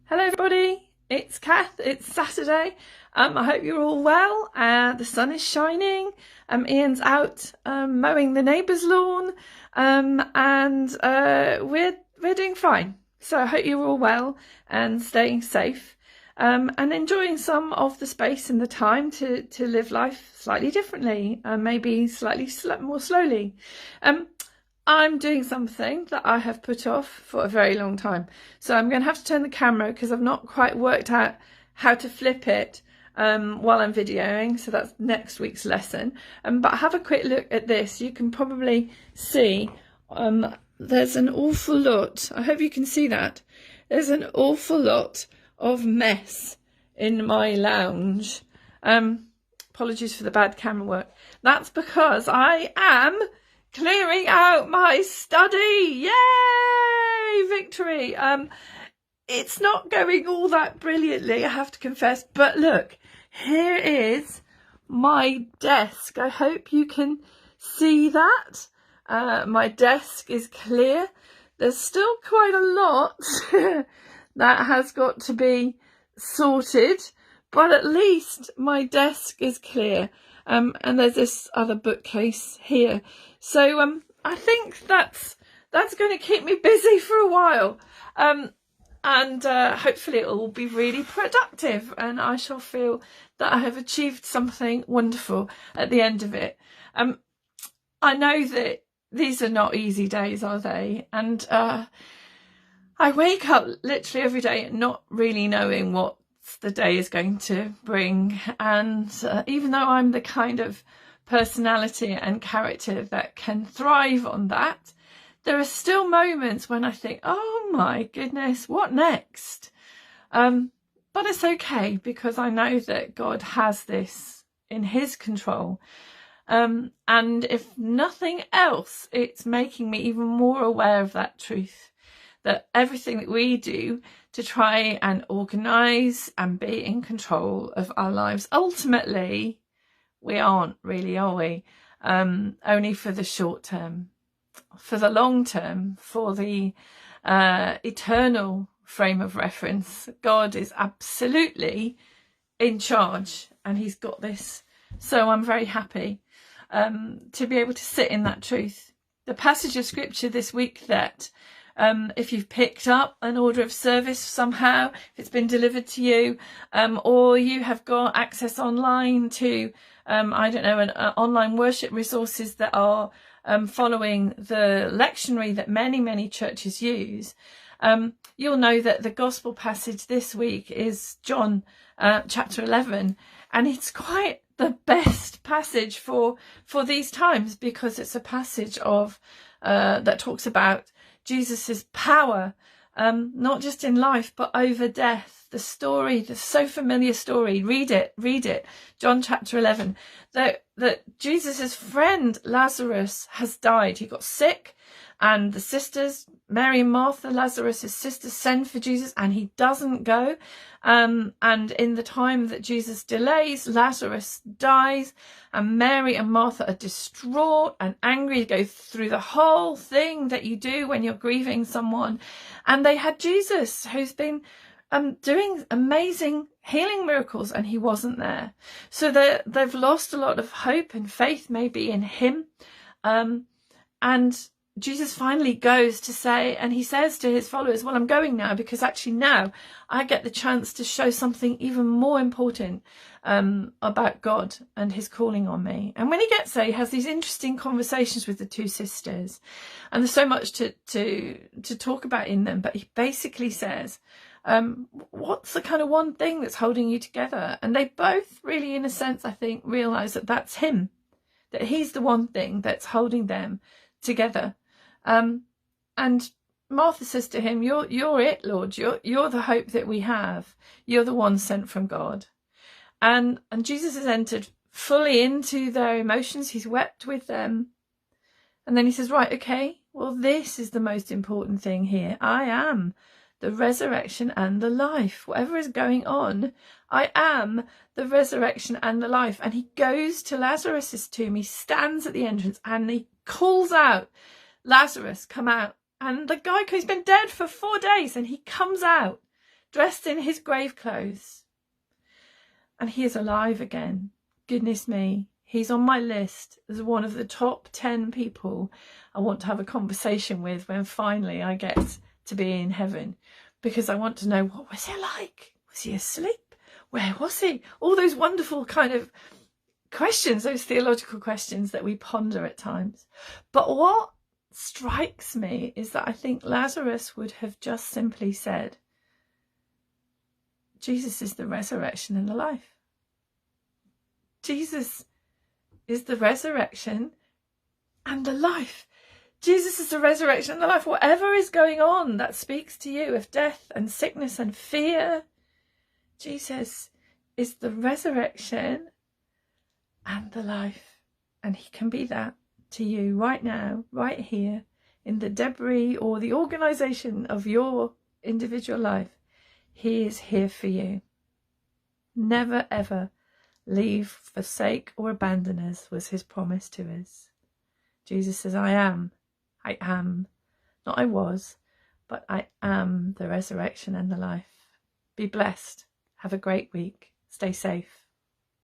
Hello everybody, it's Kath. It's Saturday. I hope you're all well. The sun is shining. Ian's out mowing the neighbour's lawn, and we're doing fine. So I hope you're all well and staying safe, and enjoying some of the space and the time to live life slightly differently, maybe slightly more slowly. I'm doing something that I have put off for a very long time. So I'm going to have to turn the camera because I've not quite worked out how to flip it while I'm videoing. So that's next week's lesson. But have a quick look at this. You can probably see there's an awful lot. I hope you can see that. There's an awful lot of mess in my lounge. Apologies for the bad camera work. That's because I am clearing out my study. Yay! Victory. It's not going all that brilliantly, I have to confess, but look, here is my desk. I hope you can see that. My desk is clear. There's still quite a lot that has got to be sorted, but at least my desk is clear. And there's this other bookcase here. So I think that's going to keep me busy for a while. And hopefully it will be really productive and I shall feel that I have achieved something wonderful at the end of it. I know that these are not easy days, are they? And I wake up literally every day not really knowing what the day is going to bring, and even though I'm the kind of personality and character that can thrive on that, there are still moments when I think, oh my goodness, what next? But it's okay because I know that God has this in his control, and if nothing else, it's making me even more aware of that truth, that everything that we do to try and organise and be in control of our lives, ultimately, we aren't really, are we? Only for the short term. For the long term, for the eternal frame of reference, God is absolutely in charge and he's got this. So I'm very happy to be able to sit in that truth. The passage of scripture this week that if you've picked up an order of service somehow, if it's been delivered to you, or you have got access online to, I don't know, online worship resources that are following the lectionary that many churches use, you'll know that the gospel passage this week is John chapter 11, and it's quite the best passage for these times because it's a passage of that talks about Jesus's power, not just in life, but over death. The story, the so familiar story, read it. John chapter 11, that Jesus's friend Lazarus has died. He got sick, and the sisters, Mary and Martha, Lazarus's sisters, send for Jesus, and he doesn't go. And in the time that Jesus delays, Lazarus dies, and Mary and Martha are distraught and angry. They go through the whole thing that you do when you're grieving someone. And they had Jesus, who's been doing amazing healing miracles, and he wasn't there. So they've lost a lot of hope and faith maybe in him. And Jesus finally goes to say, and he says to his followers, well, I'm going now because actually now I get the chance to show something even more important about God and his calling on me. And when he gets there, he has these interesting conversations with the two sisters, and there's so much to talk about in them. But he basically says, what's the kind of one thing that's holding you together? And they both really, in a sense, I think, realize that that's him, that he's the one thing that's holding them together. And Martha says to him, you're it, Lord. You're the hope that we have. You're the one sent from God. And Jesus has entered fully into their emotions. He's wept with them. And then he says, right, okay, well, this is the most important thing here. I am the resurrection and the life. Whatever is going on, I am the resurrection and the life. And he goes to Lazarus's tomb. He stands at the entrance and he calls out, Lazarus, come out. And the guy, who's been dead for 4 days, and he comes out dressed in his grave clothes. And he is alive again. Goodness me, he's on my list as one of the top 10 people I want to have a conversation with when finally I get to be in heaven, because I want to know, what was he like? Was he asleep? Where was he? All those wonderful kind of questions, those theological questions that we ponder at times. But what strikes me is that I think Lazarus would have just simply said, Jesus is the resurrection and the life. Jesus is the resurrection and the life. Jesus is the resurrection and the life. Whatever is going on that speaks to you of death and sickness and fear, Jesus is the resurrection and the life. And he can be that to you right now, right here, in the debris or the organisation of your individual life. He is here for you. Never ever leave, forsake or abandon us was his promise to us. Jesus says, I am, not I was, but I am the resurrection and the life. Be blessed. Have a great week. Stay safe.